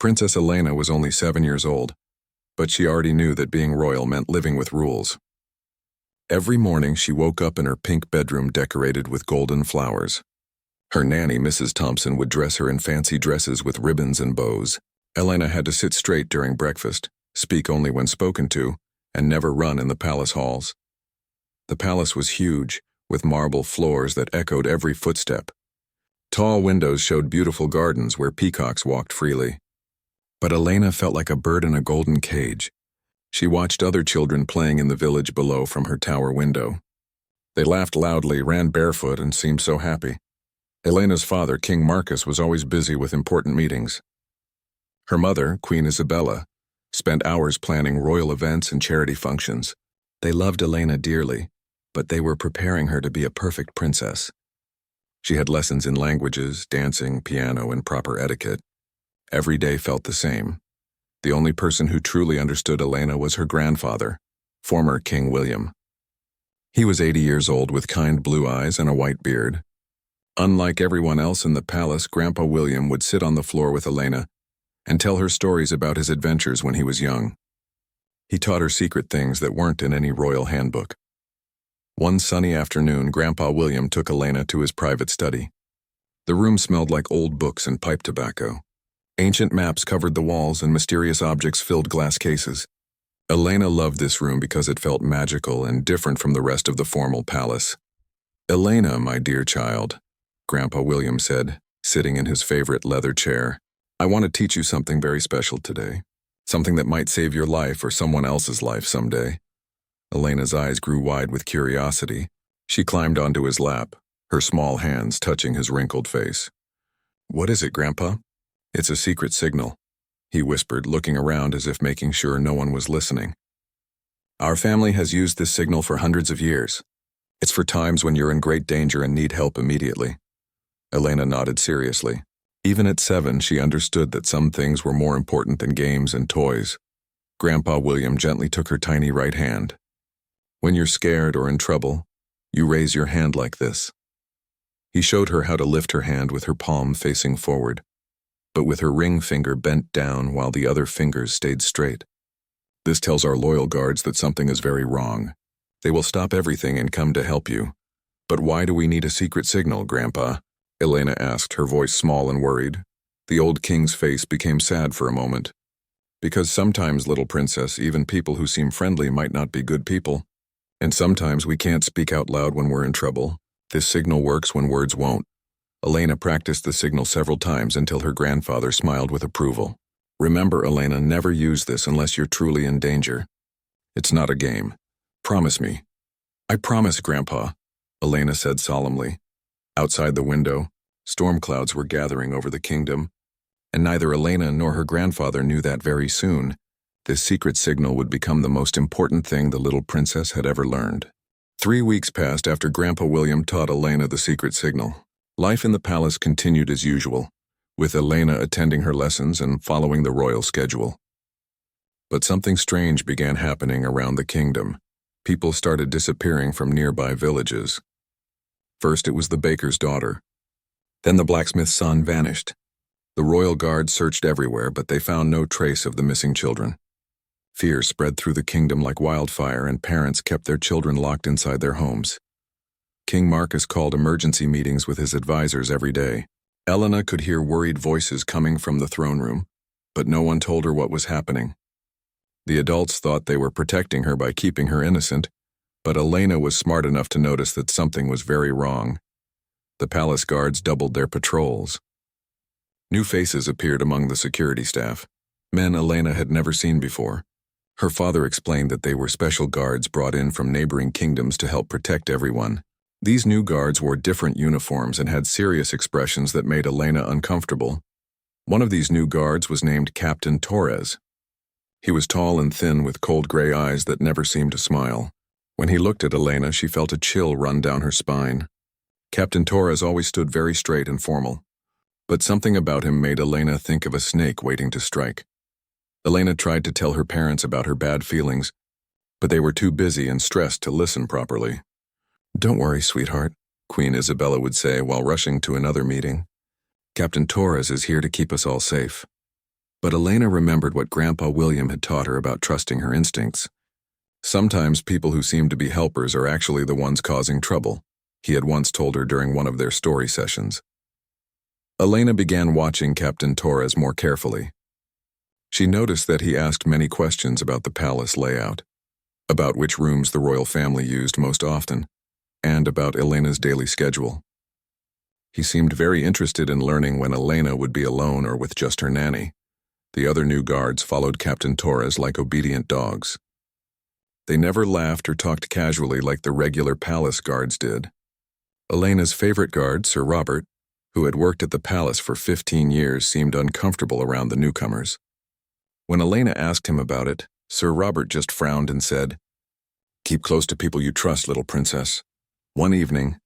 Princess Elena was only 7 years old, but she already knew that being royal meant living with rules. Every morning she woke up in her pink bedroom decorated with golden flowers. Her nanny, Mrs. Thompson, would dress her in fancy dresses with ribbons and bows. Elena had to sit straight during breakfast, speak only when spoken to, and never run in the palace halls. The palace was huge, with marble floors that echoed every footstep. Tall windows showed beautiful gardens where peacocks walked freely. But Elena felt like a bird in a golden cage. She watched other children playing in the village below from her tower window. They laughed loudly, ran barefoot, and seemed so happy. Elena's father, King Marcus, was always busy with important meetings. Her mother, Queen Isabella, spent hours planning royal events and charity functions. They loved Elena dearly, but they were preparing her to be a perfect princess. She had lessons in languages, dancing, piano, and proper etiquette. Every day felt the same. The only person who truly understood Elena was her grandfather, former King William. He was 80 years old with kind blue eyes and a white beard. Unlike everyone else in the palace, Grandpa William would sit on the floor with Elena and tell her stories about his adventures when he was young. He taught her secret things that weren't in any royal handbook. One sunny afternoon, Grandpa William took Elena to his private study. The room smelled like old books and pipe tobacco. Ancient maps covered the walls and mysterious objects filled glass cases. Elena loved this room because it felt magical and different from the rest of the formal palace. "Elena, my dear child," Grandpa William said, sitting in his favorite leather chair, "I want to teach you something very special today. Something that might save your life or someone else's life someday." Elena's eyes grew wide with curiosity. She climbed onto his lap, her small hands touching his wrinkled face. "What is it, Grandpa?" "It's a secret signal," he whispered, looking around as if making sure no one was listening. "Our family has used this signal for hundreds of years. It's for times when you're in great danger and need help immediately." Elena nodded seriously. Even at 7, she understood that some things were more important than games and toys. Grandpa William gently took her tiny right hand. "When you're scared or in trouble, you raise your hand like this." He showed her how to lift her hand with her palm facing forward, but with her ring finger bent down while the other fingers stayed straight. "This tells our loyal guards that something is very wrong. They will stop everything and come to help you." "But why do we need a secret signal, Grandpa?" Elena asked, her voice small and worried. The old king's face became sad for a moment. "Because sometimes, little princess, even people who seem friendly might not be good people. And sometimes we can't speak out loud when we're in trouble. This signal works when words won't." Elena practiced the signal several times until her grandfather smiled with approval. "Remember, Elena, never use this unless you're truly in danger. It's not a game. Promise me." "I promise, Grandpa," Elena said solemnly. Outside the window, storm clouds were gathering over the kingdom, and neither Elena nor her grandfather knew that very soon this secret signal would become the most important thing the little princess had ever learned. 3 weeks passed after Grandpa William taught Elena the secret signal. Life in the palace continued as usual, with Elena attending her lessons and following the royal schedule. But something strange began happening around the kingdom. People started disappearing from nearby villages. First it was the baker's daughter. Then the blacksmith's son vanished. The royal guard searched everywhere, but they found no trace of the missing children. Fear spread through the kingdom like wildfire, and parents kept their children locked inside their homes. King Marcus called emergency meetings with his advisors every day. Elena could hear worried voices coming from the throne room, but no one told her what was happening. The adults thought they were protecting her by keeping her innocent, but Elena was smart enough to notice that something was very wrong. The palace guards doubled their patrols. New faces appeared among the security staff, men Elena had never seen before. Her father explained that they were special guards brought in from neighboring kingdoms to help protect everyone. These new guards wore different uniforms and had serious expressions that made Elena uncomfortable. One of these new guards was named Captain Torres. He was tall and thin with cold gray eyes that never seemed to smile. When he looked at Elena, she felt a chill run down her spine. Captain Torres always stood very straight and formal, but something about him made Elena think of a snake waiting to strike. Elena tried to tell her parents about her bad feelings, but they were too busy and stressed to listen properly. "Don't worry, sweetheart," Queen Isabella would say while rushing to another meeting. "Captain Torres is here to keep us all safe." But Elena remembered what Grandpa William had taught her about trusting her instincts. Sometimes people who seem to be helpers are actually the ones causing trouble, he had once told her during one of their story sessions. Elena began watching Captain Torres more carefully. She noticed that he asked many questions about the palace layout, about which rooms the royal family used most often, and about Elena's daily schedule. He seemed very interested in learning when Elena would be alone or with just her nanny. The other new guards followed Captain Torres like obedient dogs. They never laughed or talked casually like the regular palace guards did. Elena's favorite guard, Sir Robert, who had worked at the palace for 15 years, seemed uncomfortable around the newcomers. When Elena asked him about it, Sir Robert just frowned and said, "Keep close to people you trust, little princess." One evening,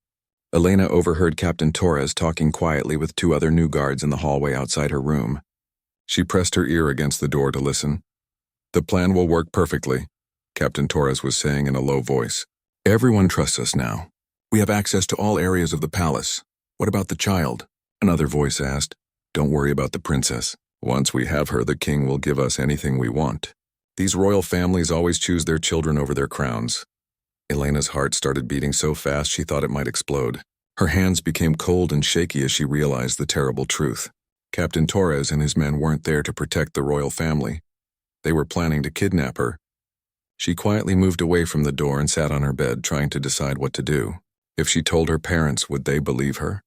Elena overheard Captain Torres talking quietly with two other new guards in the hallway outside her room. She pressed her ear against the door to listen. "The plan will work perfectly," Captain Torres was saying in a low voice. "Everyone trusts us now. We have access to all areas of the palace. What about the child?" Another voice asked. "Don't worry about the princess. Once we have her, the king will give us anything we want. These royal families always choose their children over their crowns." Elena's heart started beating so fast she thought it might explode. Her hands became cold and shaky as she realized the terrible truth. Captain Torres and his men weren't there to protect the royal family. They were planning to kidnap her. She quietly moved away from the door and sat on her bed, trying to decide what to do. If she told her parents, would they believe her?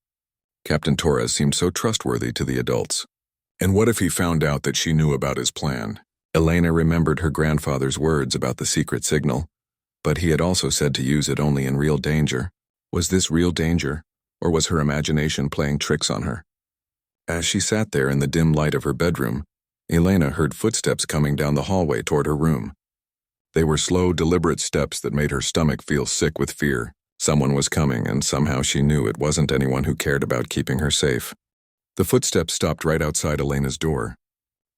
Captain Torres seemed so trustworthy to the adults. And what if he found out that she knew about his plan? Elena remembered her grandfather's words about the secret signal, but he had also said to use it only in real danger. Was this real danger, or was her imagination playing tricks on her? As she sat there in the dim light of her bedroom, Elena heard footsteps coming down the hallway toward her room. They were slow, deliberate steps that made her stomach feel sick with fear. Someone was coming, and somehow she knew it wasn't anyone who cared about keeping her safe. The footsteps stopped right outside Elena's door.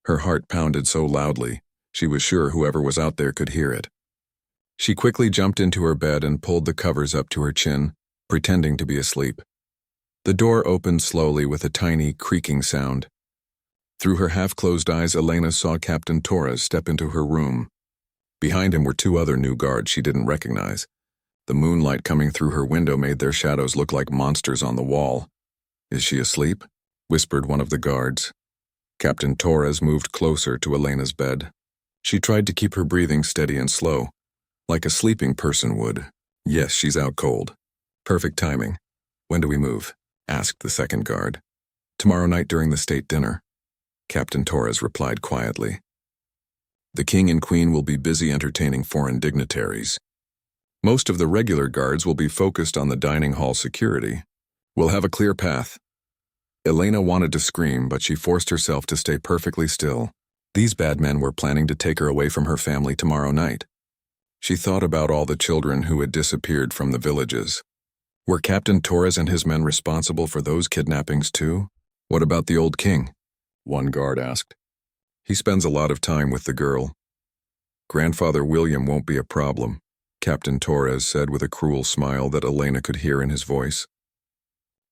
Her heart pounded so loudly, she was sure whoever was out there could hear it. She quickly jumped into her bed and pulled the covers up to her chin, pretending to be asleep. The door opened slowly with a tiny, creaking sound. Through her half-closed eyes, Elena saw Captain Torres step into her room. Behind him were two other new guards she didn't recognize. The moonlight coming through her window made their shadows look like monsters on the wall. "Is she asleep?" whispered one of the guards. Captain Torres moved closer to Elena's bed. She tried to keep her breathing steady and slow, like a sleeping person would. "Yes, she's out cold." "Perfect timing. When do we move?" asked the second guard. "Tomorrow night during the state dinner," Captain Torres replied quietly. "The king and queen will be busy entertaining foreign dignitaries. Most of the regular guards will be focused on the dining hall security. We'll have a clear path." Elena wanted to scream, but she forced herself to stay perfectly still. These bad men were planning to take her away from her family tomorrow night. She thought about all the children who had disappeared from the villages. Were Captain Torres and his men responsible for those kidnappings too? "What about the old king?" one guard asked. "He spends a lot of time with the girl." "Grandfather William won't be a problem," Captain Torres said with a cruel smile that Elena could hear in his voice.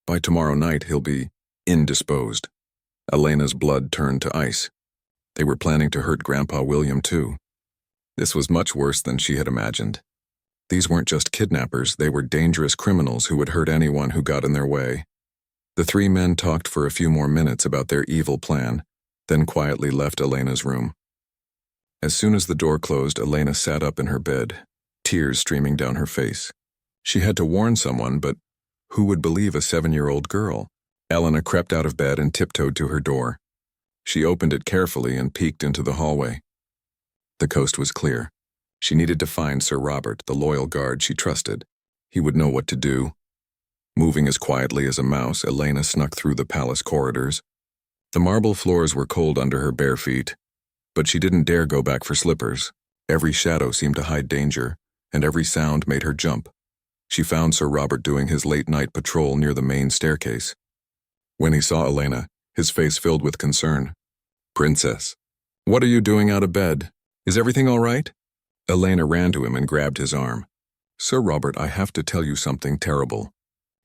"By tomorrow night he'll be indisposed." Elena's blood turned to ice. They were planning to hurt Grandpa William too. This was much worse than she had imagined. These weren't just kidnappers, they were dangerous criminals who would hurt anyone who got in their way. The three men talked for a few more minutes about their evil plan, then quietly left Elena's room. As soon as the door closed, Elena sat up in her bed, tears streaming down her face. She had to warn someone, but who would believe a 7-year-old girl? Elena crept out of bed and tiptoed to her door. She opened it carefully and peeked into the hallway. The coast was clear. She needed to find Sir Robert, the loyal guard she trusted. He would know what to do. Moving as quietly as a mouse, Elena snuck through the palace corridors. The marble floors were cold under her bare feet, but she didn't dare go back for slippers. Every shadow seemed to hide danger, and every sound made her jump. She found Sir Robert doing his late-night patrol near the main staircase. When he saw Elena, his face filled with concern. "Princess, what are you doing out of bed? Is everything all right?" Elena ran to him and grabbed his arm. "Sir Robert, I have to tell you something terrible.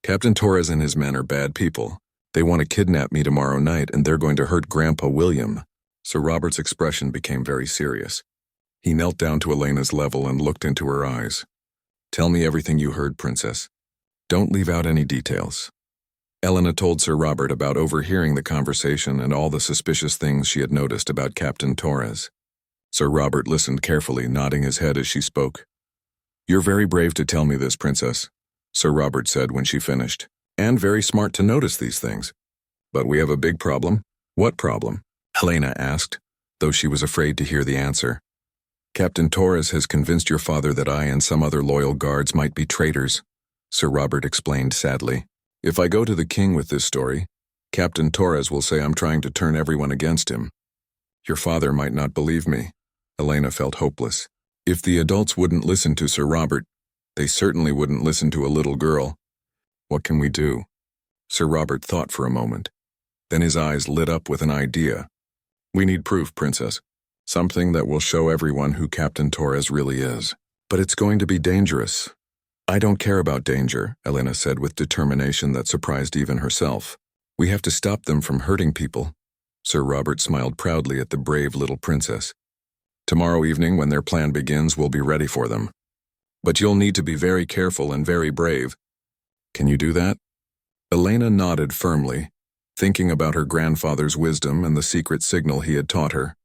Captain Torres and his men are bad people. They want to kidnap me tomorrow night, and they're going to hurt Grandpa William." Sir Robert's expression became very serious. He knelt down to Elena's level and looked into her eyes. "Tell me everything you heard, Princess. Don't leave out any details." Elena told Sir Robert about overhearing the conversation and all the suspicious things she had noticed about Captain Torres. Sir Robert listened carefully, nodding his head as she spoke. "You're very brave to tell me this, Princess," Sir Robert said when she finished, "and very smart to notice these things. But we have a big problem." "What problem?" Elena asked, though she was afraid to hear the answer. "Captain Torres has convinced your father that I and some other loyal guards might be traitors," Sir Robert explained sadly. "If I go to the king with this story, Captain Torres will say I'm trying to turn everyone against him. Your father might not believe me." Elena felt hopeless. If the adults wouldn't listen to Sir Robert, they certainly wouldn't listen to a little girl. What can we do? Sir Robert thought for a moment. Then his eyes lit up with an idea. "We need proof, Princess. Something that will show everyone who Captain Torres really is. But it's going to be dangerous." "I don't care about danger," Elena said with determination that surprised even herself. "We have to stop them from hurting people." Sir Robert smiled proudly at the brave little princess. "Tomorrow evening, when their plan begins, we'll be ready for them. But you'll need to be very careful and very brave. Can you do that?" Elena nodded firmly, thinking about her grandfather's wisdom and the secret signal he had taught her.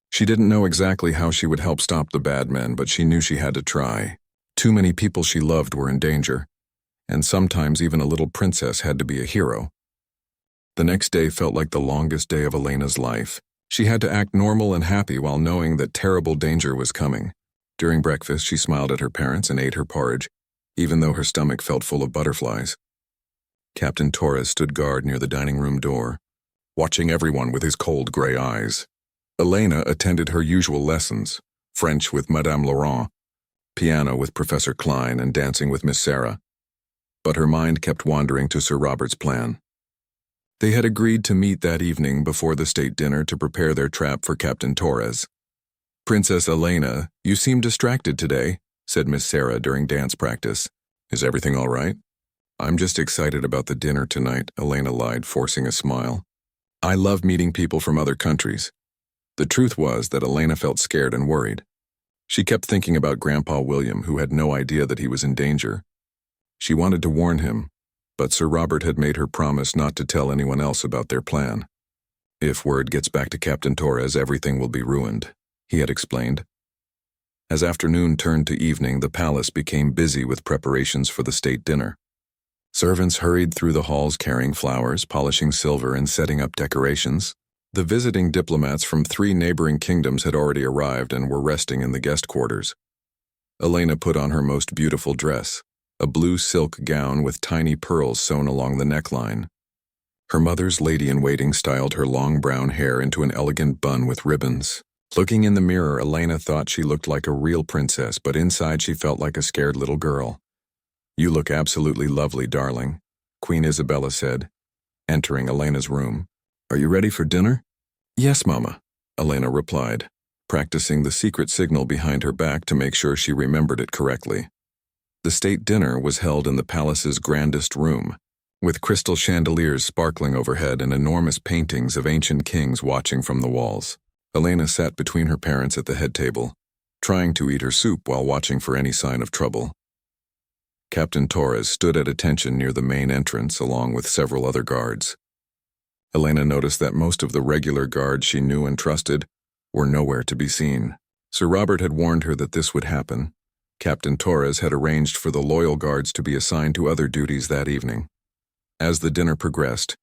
She didn't know exactly how she would help stop the bad men, but she knew she had to try. Too many people she loved were in danger, and sometimes even a little princess had to be a hero. The next day felt like the longest day of Elena's life. She had to act normal and happy while knowing that terrible danger was coming. During breakfast, she smiled at her parents and ate her porridge, even though her stomach felt full of butterflies. Captain Torres stood guard near the dining room door, watching everyone with his cold gray eyes. Elena attended her usual lessons, French with Madame Laurent, piano with Professor Klein, and dancing with Miss Sarah. But her mind kept wandering to Sir Robert's plan. They had agreed to meet that evening before the state dinner to prepare their trap for Captain Torres. "Princess Elena, you seem distracted today," said Miss Sarah during dance practice. "Is everything all right?" "I'm just excited about the dinner tonight," Elena lied, forcing a smile. "I love meeting people from other countries." The truth was that Elena felt scared and worried. She kept thinking about Grandpa William, who had no idea that he was in danger. She wanted to warn him, but Sir Robert had made her promise not to tell anyone else about their plan. "If word gets back to Captain Torres, everything will be ruined," he had explained. As afternoon turned to evening, the palace became busy with preparations for the state dinner. Servants hurried through the halls carrying flowers, polishing silver, and setting up decorations. The visiting diplomats from 3 neighboring kingdoms had already arrived and were resting in the guest quarters. Elena put on her most beautiful dress, a blue silk gown with tiny pearls sewn along the neckline. Her mother's lady-in-waiting styled her long brown hair into an elegant bun with ribbons. Looking in the mirror, Elena thought she looked like a real princess, but inside she felt like a scared little girl. "You look absolutely lovely, darling," Queen Isabella said, entering Elena's room. "Are you ready for dinner?" "Yes, Mama," Elena replied, practicing the secret signal behind her back to make sure she remembered it correctly. The state dinner was held in the palace's grandest room, with crystal chandeliers sparkling overhead and enormous paintings of ancient kings watching from the walls. Elena sat between her parents at the head table, trying to eat her soup while watching for any sign of trouble. Captain Torres stood at attention near the main entrance along with several other guards. Elena noticed that most of the regular guards she knew and trusted were nowhere to be seen. Sir Robert had warned her that this would happen. Captain Torres had arranged for the loyal guards to be assigned to other duties that evening. As the dinner progressed,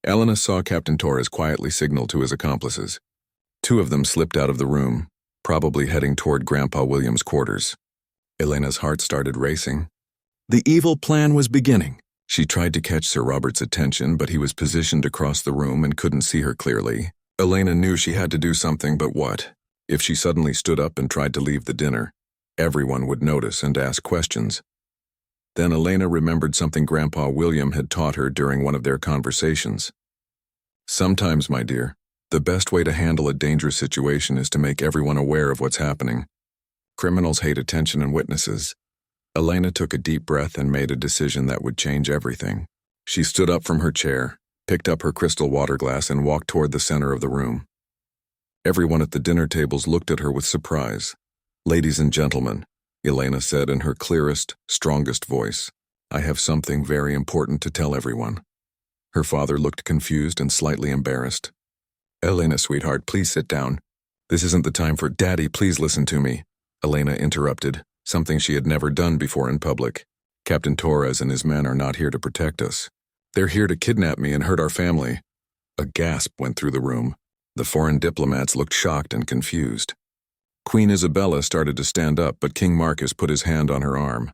Elena saw Captain Torres quietly signal to his accomplices. 2 of them slipped out of the room, probably heading toward Grandpa William's quarters. Elena's heart started racing. The evil plan was beginning. She tried to catch Sir Robert's attention, but he was positioned across the room and couldn't see her clearly. Elena knew she had to do something, but what? If she suddenly stood up and tried to leave the dinner, everyone would notice and ask questions. Then Elena remembered something Grandpa William had taught her during one of their conversations. "Sometimes, my dear, the best way to handle a dangerous situation is to make everyone aware of what's happening. Criminals hate attention and witnesses." Elena took a deep breath and made a decision that would change everything. She stood up from her chair, picked up her crystal water glass, and walked toward the center of the room. Everyone at the dinner tables looked at her with surprise. "Ladies and gentlemen," Elena said in her clearest, strongest voice, "I have something very important to tell everyone." Her father looked confused and slightly embarrassed. "Elena, sweetheart, please sit down. This isn't the time for— Daddy, please listen to me," Elena interrupted, something she had never done before in public. "Captain Torres and his men are not here to protect us. They're here to kidnap me and hurt our family." A gasp went through the room. The foreign diplomats looked shocked and confused. Queen Isabella started to stand up, but King Marcus put his hand on her arm.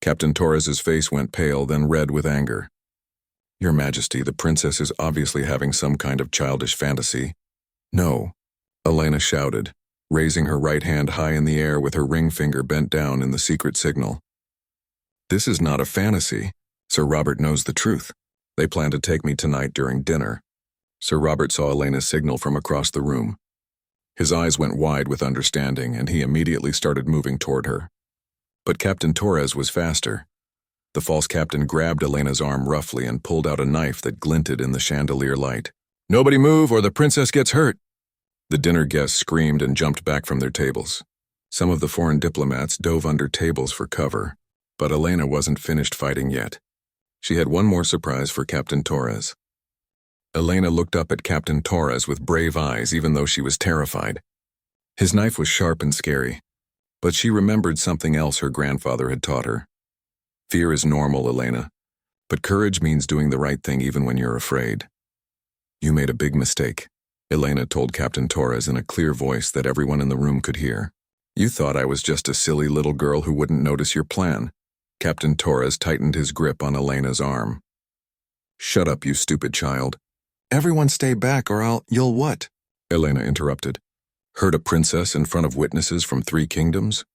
Captain Torres's face went pale, then red with anger. "Your Majesty, the princess is obviously having some kind of childish fantasy." "No," Elena shouted, raising her right hand high in the air with her ring finger bent down in the secret signal. "This is not a fantasy. Sir Robert knows the truth. They plan to take me tonight during dinner." Sir Robert saw Elena's signal from across the room. His eyes went wide with understanding, and he immediately started moving toward her. But Captain Torres was faster. The false captain grabbed Elena's arm roughly and pulled out a knife that glinted in the chandelier light. "Nobody move or the princess gets hurt!" The dinner guests screamed and jumped back from their tables. Some of the foreign diplomats dove under tables for cover, but Elena wasn't finished fighting yet. She had one more surprise for Captain Torres. Elena looked up at Captain Torres with brave eyes, even though she was terrified. His knife was sharp and scary, but she remembered something else her grandfather had taught her. "Fear is normal, Elena, but courage means doing the right thing even when you're afraid." "You made a big mistake," Elena told Captain Torres in a clear voice that everyone in the room could hear. "You thought I was just a silly little girl who wouldn't notice your plan." Captain Torres tightened his grip on Elena's arm. "Shut up, you stupid child." "Everyone stay back or you'll what?" Elena interrupted. "Hurt a princess in front of witnesses from 3 kingdoms?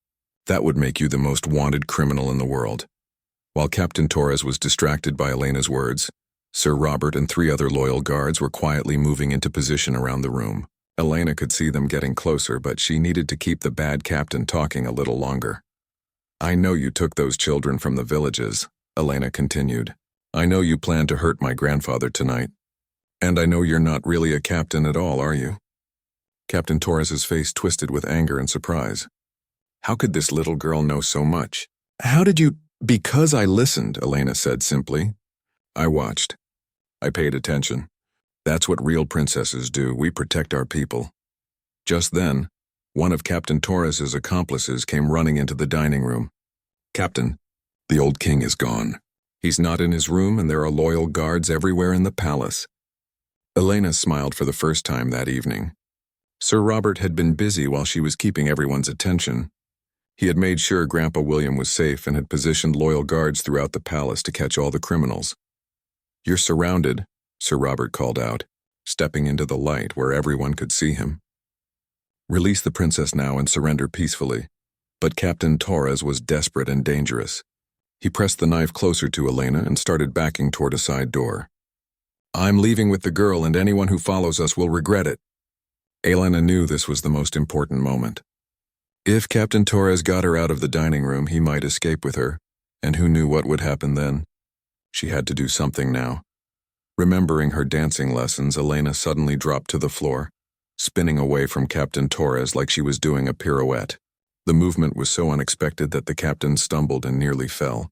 That would make you the most wanted criminal in the world." While Captain Torres was distracted by Elena's words, Sir Robert and 3 other loyal guards were quietly moving into position around the room. Elena could see them getting closer, but she needed to keep the bad captain talking a little longer. "I know you took those children from the villages," Elena continued. "I know you planned to hurt my grandfather tonight. And I know you're not really a captain at all, are you?" Captain Torres's face twisted with anger and surprise. How could this little girl know so much? "How did you—" "Because I listened," Elena said simply. "I watched. I paid attention. That's what real princesses do. We protect our people." Just then, one of Captain Torres's accomplices came running into the dining room. "Captain, the old king is gone. He's not in his room, and there are loyal guards everywhere in the palace." Elena smiled for the first time that evening. Sir Robert had been busy while she was keeping everyone's attention. He had made sure Grandpa William was safe and had positioned loyal guards throughout the palace to catch all the criminals. "You're surrounded," Sir Robert called out, stepping into the light where everyone could see him. "Release the princess now and surrender peacefully." But Captain Torres was desperate and dangerous. He pressed the knife closer to Elena and started backing toward a side door. "I'm leaving with the girl, and anyone who follows us will regret it." Elena knew this was the most important moment. If Captain Torres got her out of the dining room, he might escape with her, and who knew what would happen then? She had to do something now. Remembering her dancing lessons, Elena suddenly dropped to the floor, spinning away from Captain Torres like she was doing a pirouette. The movement was so unexpected that the captain stumbled and nearly fell.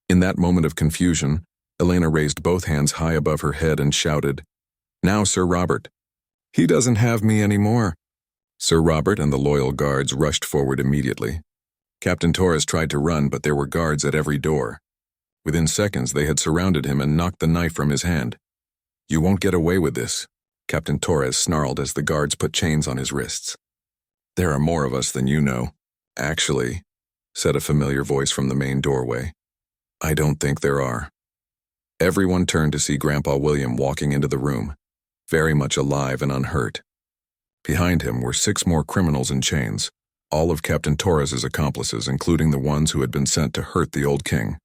In that moment of confusion, Elena raised both hands high above her head and shouted, "Now, Sir Robert." "He doesn't have me anymore." Sir Robert and the loyal guards rushed forward immediately. Captain Torres tried to run, but there were guards at every door. Within seconds, they had surrounded him and knocked the knife from his hand. "You won't get away with this," Captain Torres snarled as the guards put chains on his wrists. "There are more of us than you know." "Actually," said a familiar voice from the main doorway, "I don't think there are." Everyone turned to see Grandpa William walking into the room, very much alive and unhurt. Behind him were 6 more criminals in chains, all of Captain Torres's accomplices, including the ones who had been sent to hurt the old king.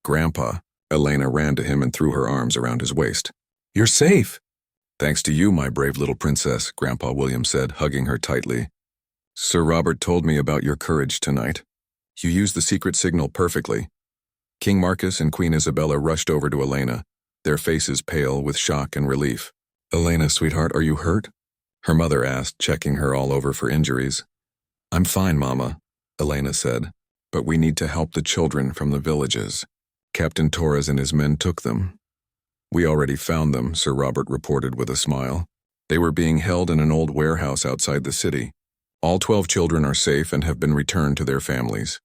"Grandpa," Elena ran to him and threw her arms around his waist. "You're safe." "Thanks to you, my brave little princess," Grandpa William said, hugging her tightly. "Sir Robert told me about your courage tonight. You used the secret signal perfectly." King Marcus and Queen Isabella rushed over to Elena, their faces pale with shock and relief. "Elena, sweetheart, are you hurt?" her mother asked, checking her all over for injuries. I'm fine, Mama, Elena said, but we need to help the children from the villages. Captain Torres and his men took them. We already found them, Sir Robert reported with a smile. They were being held in an old warehouse outside the city. All 12 children are safe and have been returned to their families.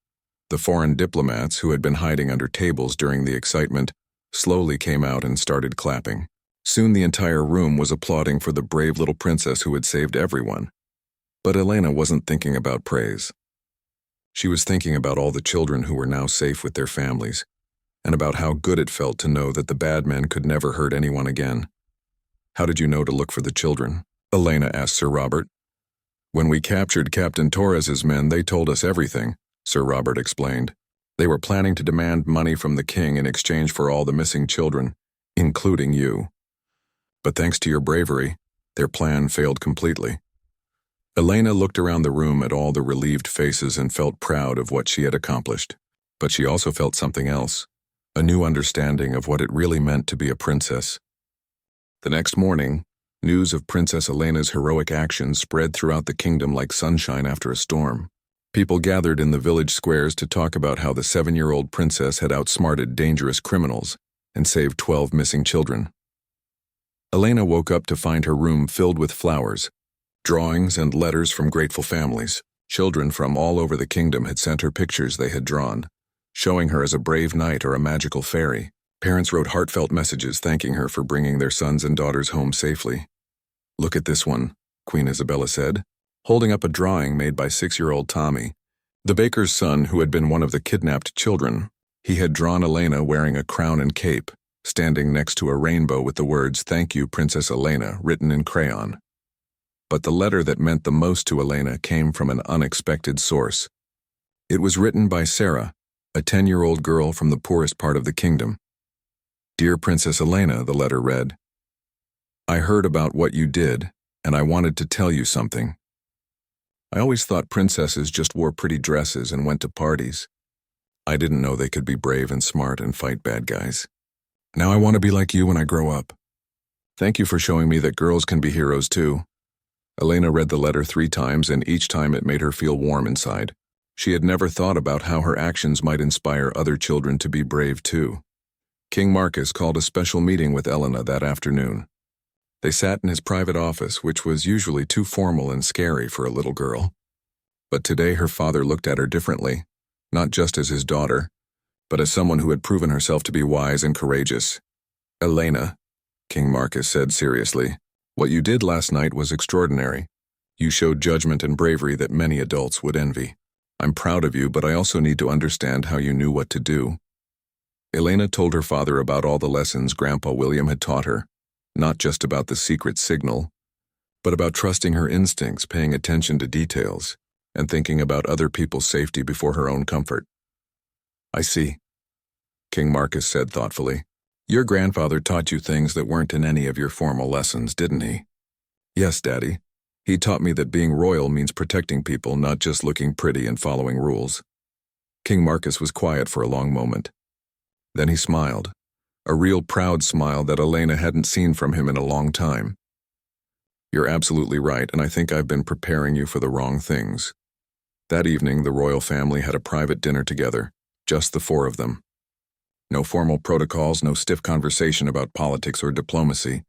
The foreign diplomats, who had been hiding under tables during the excitement, slowly came out and started clapping. Soon the entire room was applauding for the brave little princess who had saved everyone. But Elena wasn't thinking about praise. She was thinking about all the children who were now safe with their families, and about how good it felt to know that the bad men could never hurt anyone again. How did you know to look for the children? Elena asked Sir Robert. When we captured Captain Torres's men, they told us everything, Sir Robert explained. They were planning to demand money from the king in exchange for all the missing children, including you. But thanks to your bravery, their plan failed completely. Elena looked around the room at all the relieved faces and felt proud of what she had accomplished. But she also felt something else, a new understanding of what it really meant to be a princess. The next morning, news of Princess Elena's heroic actions spread throughout the kingdom like sunshine after a storm. People gathered in the village squares to talk about how the 7-year-old princess had outsmarted dangerous criminals and saved 12 missing children. Elena woke up to find her room filled with flowers, drawings and letters from grateful families. Children from all over the kingdom had sent her pictures they had drawn, showing her as a brave knight or a magical fairy. Parents wrote heartfelt messages thanking her for bringing their sons and daughters home safely. Look at this one, Queen Isabella said, holding up a drawing made by 6-year-old Tommy, the baker's son who had been one of the kidnapped children. He had drawn Elena wearing a crown and cape, standing next to a rainbow with the words, "Thank you, Princess Elena," written in crayon. But the letter that meant the most to Elena came from an unexpected source. It was written by Sarah, a 10-year-old girl from the poorest part of the kingdom. Dear Princess Elena, the letter read, I heard about what you did, and I wanted to tell you something. I always thought princesses just wore pretty dresses and went to parties. I didn't know they could be brave and smart and fight bad guys. Now I want to be like you when I grow up. Thank you for showing me that girls can be heroes too. Elena read the letter 3 times, and each time it made her feel warm inside. She had never thought about how her actions might inspire other children to be brave too. King Marcus called a special meeting with Elena that afternoon. They sat in his private office, which was usually too formal and scary for a little girl. But today her father looked at her differently, not just as his daughter, but as someone who had proven herself to be wise and courageous. Elena, King Marcus said seriously, what you did last night was extraordinary. You showed judgment and bravery that many adults would envy. I'm proud of you, but I also need to understand how you knew what to do. Elena told her father about all the lessons Grandpa William had taught her, not just about the secret signal, but about trusting her instincts, paying attention to details, and thinking about other people's safety before her own comfort. I see, King Marcus said thoughtfully. Your grandfather taught you things that weren't in any of your formal lessons, didn't he? Yes, Daddy. He taught me that being royal means protecting people, not just looking pretty and following rules. King Marcus was quiet for a long moment. Then he smiled, a real proud smile that Elena hadn't seen from him in a long time. You're absolutely right, and I think I've been preparing you for the wrong things. That evening, the royal family had a private dinner together, just the 4 of them. No formal protocols, no stiff conversation about politics or diplomacy.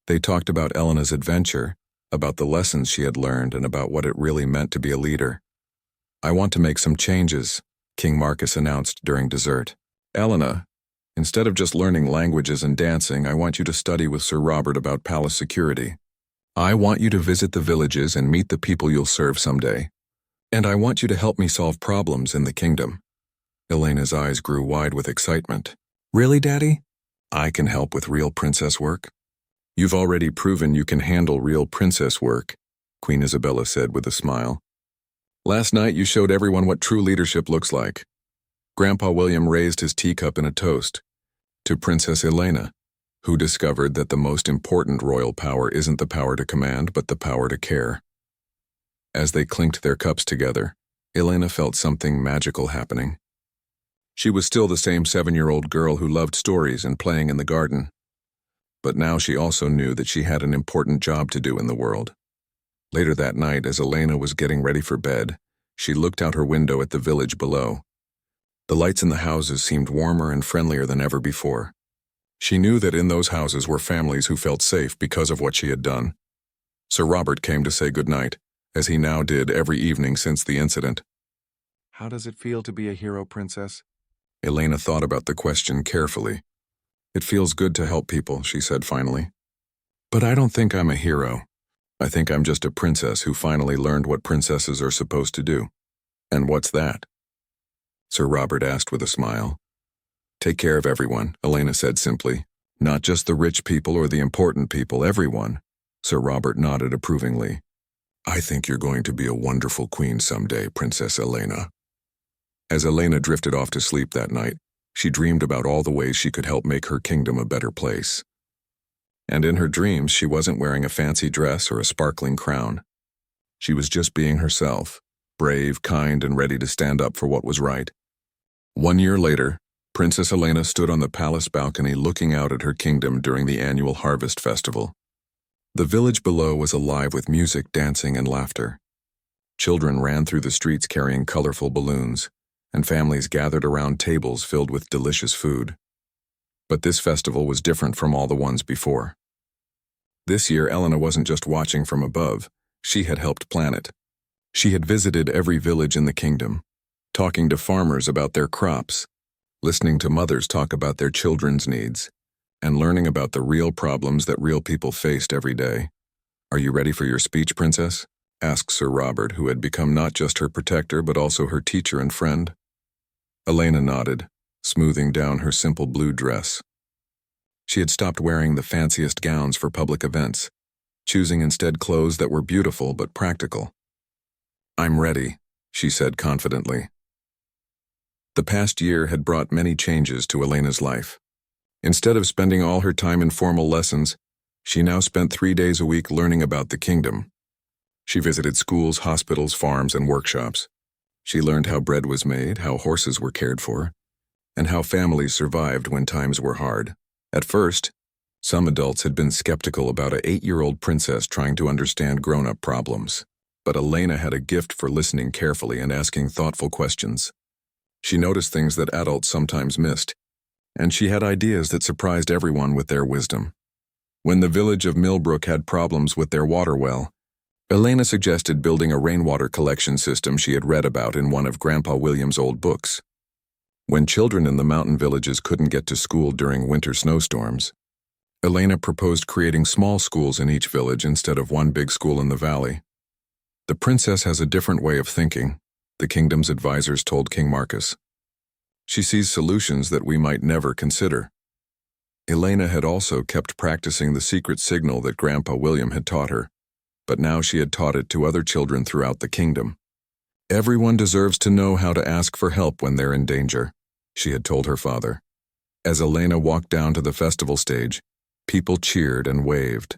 They talked about Elena's adventure, about the lessons she had learned, and about what it really meant to be a leader. I want to make some changes, King Marcus announced during dessert. Elena, instead of just learning languages and dancing, I want you to study with Sir Robert about palace security. I want you to visit the villages and meet the people you'll serve someday. And I want you to help me solve problems in the kingdom. Elena's eyes grew wide with excitement. Really, Daddy? I can help with real princess work? You've already proven you can handle real princess work, Queen Isabella said with a smile. Last night you showed everyone what true leadership looks like. Grandpa William raised his teacup in a toast to Princess Elena, who discovered that the most important royal power isn't the power to command, but the power to care. As they clinked their cups together, Elena felt something magical happening. She was still the same 7-year-old girl who loved stories and playing in the garden. But now she also knew that she had an important job to do in the world. Later that night, as Elena was getting ready for bed, she looked out her window at the village below. The lights in the houses seemed warmer and friendlier than ever before. She knew that in those houses were families who felt safe because of what she had done. Sir Robert came to say goodnight, as he now did every evening since the incident. How does it feel to be a hero, Princess? Elena thought about the question carefully. It feels good to help people, she said finally. But I don't think I'm a hero. I think I'm just a princess who finally learned what princesses are supposed to do. And what's that? Sir Robert asked with a smile. Take care of everyone, Elena said simply. Not just the rich people or the important people, everyone. Sir Robert nodded approvingly. I think you're going to be a wonderful queen someday, Princess Elena. As Elena drifted off to sleep that night, she dreamed about all the ways she could help make her kingdom a better place. And in her dreams, she wasn't wearing a fancy dress or a sparkling crown. She was just being herself, brave, kind, and ready to stand up for what was right. 1 year later, Princess Elena stood on the palace balcony looking out at her kingdom during the annual harvest festival. The village below was alive with music, dancing, and laughter. Children ran through the streets carrying colorful balloons, and families gathered around tables filled with delicious food. But this festival was different from all the ones before. This year, Elena wasn't just watching from above, she had helped plan it. She had visited every village in the kingdom, talking to farmers about their crops, listening to mothers talk about their children's needs, and learning about the real problems that real people faced every day. Are you ready for your speech, Princess? Asked Sir Robert, who had become not just her protector but also her teacher and friend. Elena nodded, smoothing down her simple blue dress. She had stopped wearing the fanciest gowns for public events, choosing instead clothes that were beautiful but practical. I'm ready, she said confidently. The past year had brought many changes to Elena's life. Instead of spending all her time in formal lessons, she now spent 3 days a week learning about the kingdom. She visited schools, hospitals, farms, and workshops. She learned how bread was made, how horses were cared for, and how families survived when times were hard. At first, some adults had been skeptical about an 8-year-old princess trying to understand grown-up problems. But Elena had a gift for listening carefully and asking thoughtful questions. She noticed things that adults sometimes missed, and she had ideas that surprised everyone with their wisdom. When the village of Millbrook had problems with their water well, Elena suggested building a rainwater collection system she had read about in one of Grandpa William's old books. When children in the mountain villages couldn't get to school during winter snowstorms, Elena proposed creating small schools in each village instead of one big school in the valley. The princess has a different way of thinking, the kingdom's advisors told King Marcus. She sees solutions that we might never consider. Elena had also kept practicing the secret signal that Grandpa William had taught her, but now she had taught it to other children throughout the kingdom. Everyone deserves to know how to ask for help when they're in danger, she had told her father. As Elena walked down to the festival stage, people cheered and waved.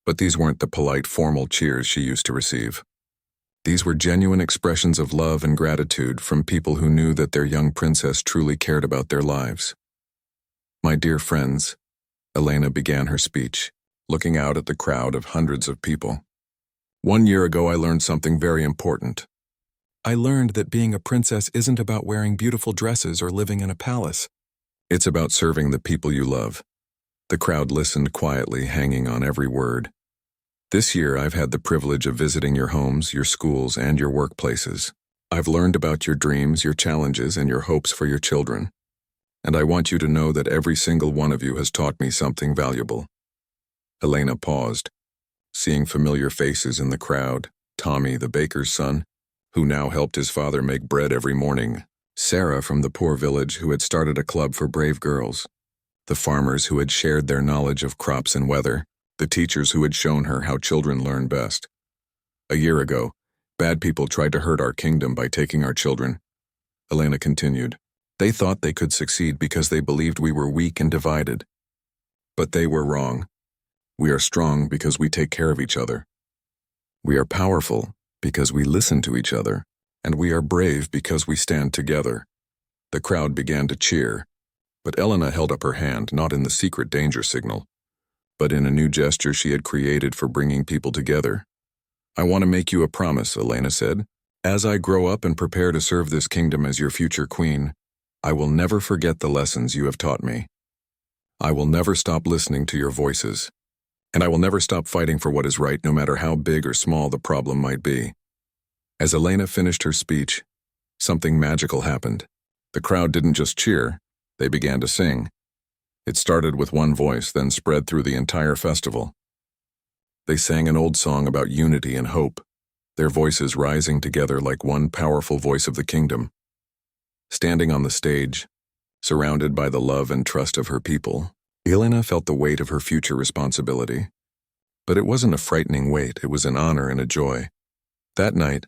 But these weren't the polite, formal cheers she used to receive. These were genuine expressions of love and gratitude from people who knew that their young princess truly cared about their lives. My dear friends, Elena began her speech, looking out at the crowd of hundreds of people. 1 year ago, I learned something very important. I learned that being a princess isn't about wearing beautiful dresses or living in a palace. It's about serving the people you love. The crowd listened quietly, hanging on every word. This year, I've had the privilege of visiting your homes, your schools, and your workplaces. I've learned about your dreams, your challenges, and your hopes for your children. And I want you to know that every single one of you has taught me something valuable. Elena paused, seeing familiar faces in the crowd. Tommy, the baker's son, who now helped his father make bread every morning. Sarah from the poor village, who had started a club for brave girls. The farmers who had shared their knowledge of crops and weather. The teachers who had shown her how children learn best. A year ago, bad people tried to hurt our kingdom by taking our children. Elena continued. They thought they could succeed because they believed we were weak and divided. But they were wrong. We are strong because we take care of each other. We are powerful because we listen to each other, and we are brave because we stand together. The crowd began to cheer, but Elena held up her hand, not in the secret danger signal, but in a new gesture she had created for bringing people together. I want to make you a promise, Elena said. As I grow up and prepare to serve this kingdom as your future queen, I will never forget the lessons you have taught me. I will never stop listening to your voices, and I will never stop fighting for what is right, no matter how big or small the problem might be. As Elena finished her speech, something magical happened. The crowd didn't just cheer, they began to sing. It started with one voice, then spread through the entire festival. They sang an old song about unity and hope, their voices rising together like one powerful voice of the kingdom. Standing on the stage, surrounded by the love and trust of her people, Elena felt the weight of her future responsibility. But it wasn't a frightening weight, it was an honor and a joy. That night,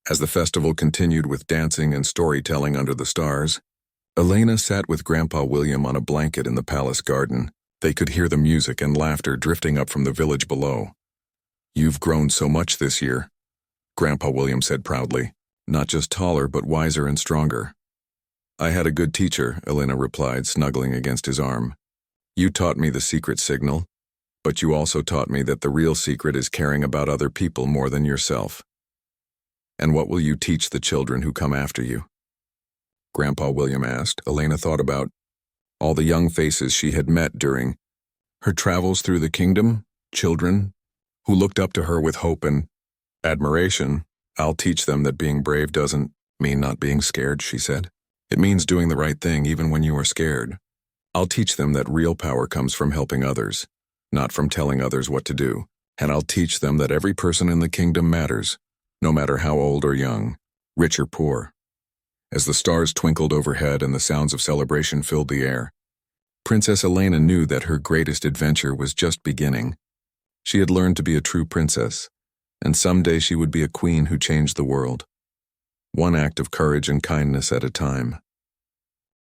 as the festival continued with dancing and storytelling under the stars, Elena sat with Grandpa William on a blanket in the palace garden. They could hear the music and laughter drifting up from the village below. "You've grown so much this year," Grandpa William said proudly. "Not just taller, but wiser and stronger." "I had a good teacher," Elena replied, snuggling against his arm. "You taught me the secret signal, but you also taught me that the real secret is caring about other people more than yourself." "And what will you teach the children who come after you?" Grandpa William asked. Elena thought about all the young faces she had met during her travels through the kingdom, children who looked up to her with hope and admiration. "I'll teach them that being brave doesn't mean not being scared," she said. "It means doing the right thing even when you are scared. I'll teach them that real power comes from helping others, not from telling others what to do. And I'll teach them that every person in the kingdom matters, no matter how old or young, rich or poor." As the stars twinkled overhead and the sounds of celebration filled the air, Princess Elena knew that her greatest adventure was just beginning. She had learned to be a true princess, and someday she would be a queen who changed the world, one act of courage and kindness at a time.